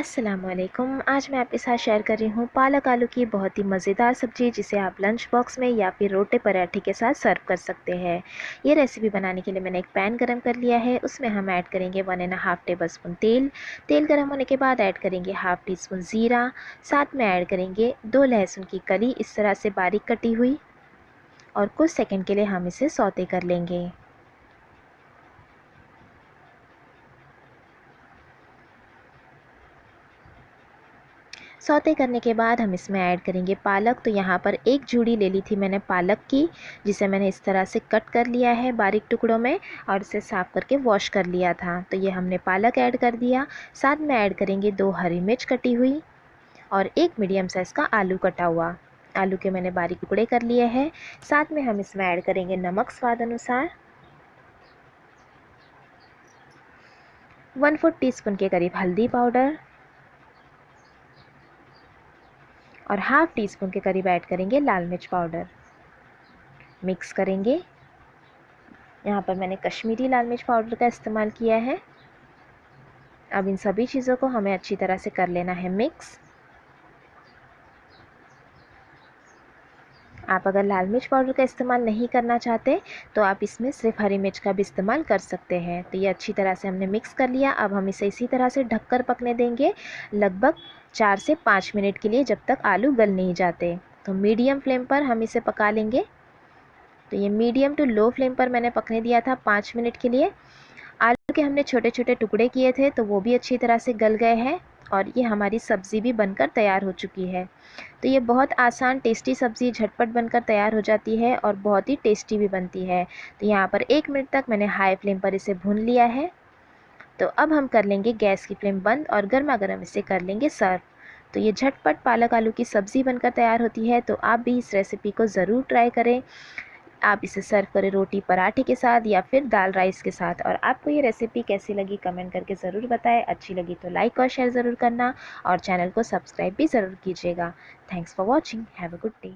अस्सलामुअलैकुम। आज मैं आपके साथ शेयर कर रही हूँ पालक आलू की बहुत ही मज़ेदार सब्ज़ी, जिसे आप लंच बॉक्स में या फिर रोटी पराठे के साथ सर्व कर सकते हैं। ये रेसिपी बनाने के लिए मैंने एक पैन गरम कर लिया है। उसमें हम ऐड करेंगे 1.5 टेबल स्पून तेल। तेल गरम होने के बाद ऐड करेंगे हाफ़ टी स्पून ज़ीरा। साथ में ऐड करेंगे 2 लहसुन की कली इस तरह से बारीक कटी हुई, और कुछ सेकंड के लिए हम इसे सौते कर लेंगे। सौते करने के बाद हम इसमें ऐड करेंगे पालक। तो यहाँ पर एक जूड़ी ले ली थी मैंने पालक की, जिसे मैंने इस तरह से कट कर लिया है बारीक टुकड़ों में, और इसे साफ़ करके वॉश कर लिया था। तो ये हमने पालक ऐड कर दिया। साथ में ऐड करेंगे 2 हरी मिर्च कटी हुई और एक मीडियम साइज़ का आलू कटा हुआ। आलू के मैंने बारीक टुकड़े कर लिए हैं। साथ में हम इसमें ऐड करेंगे नमक स्वाद अनुसार, 1/4 टीस्पून के करीब हल्दी पाउडर, और हाफ़ टी स्पून के करीब ऐड करेंगे लाल मिर्च पाउडर। मिक्स करेंगे। यहाँ पर मैंने कश्मीरी लाल मिर्च पाउडर का इस्तेमाल किया है। अब इन सभी चीज़ों को हमें अच्छी तरह से कर लेना है मिक्स। आप अगर लाल मिर्च पाउडर का इस्तेमाल नहीं करना चाहते तो आप इसमें सिर्फ हरी मिर्च का भी इस्तेमाल कर सकते हैं। तो ये अच्छी तरह से हमने मिक्स कर लिया। अब हम इसे इसी तरह से ढककर पकने देंगे लगभग 4 से 5 मिनट के लिए, जब तक आलू गल नहीं जाते। तो मीडियम फ्लेम पर हम इसे पका लेंगे। तो ये मीडियम टू लो फ्लेम पर मैंने पकने दिया था 5 मिनट के लिए। आलू के हमने छोटे छोटे टुकड़े किए थे, तो वो भी अच्छी तरह से गल गए हैं, और ये हमारी सब्ज़ी भी बनकर तैयार हो चुकी है। तो ये बहुत आसान टेस्टी सब्ज़ी झटपट बनकर तैयार हो जाती है और बहुत ही टेस्टी भी बनती है। तो यहाँ पर 1 मिनट तक मैंने हाई फ्लेम पर इसे भून लिया है। तो अब हम कर लेंगे गैस की फ्लेम बंद और गर्मा गर्म इसे कर लेंगे सर्व। तो ये झटपट पालक आलू की सब्ज़ी बनकर तैयार होती है। तो आप भी इस रेसिपी को ज़रूर ट्राई करें। आप इसे सर्व करें रोटी पराठे के साथ या फिर दाल राइस के साथ। और आपको ये रेसिपी कैसी लगी कमेंट करके ज़रूर बताएं। अच्छी लगी तो लाइक और शेयर ज़रूर करना, और चैनल को सब्सक्राइब भी ज़रूर कीजिएगा। Thanks for watching. Have a good day.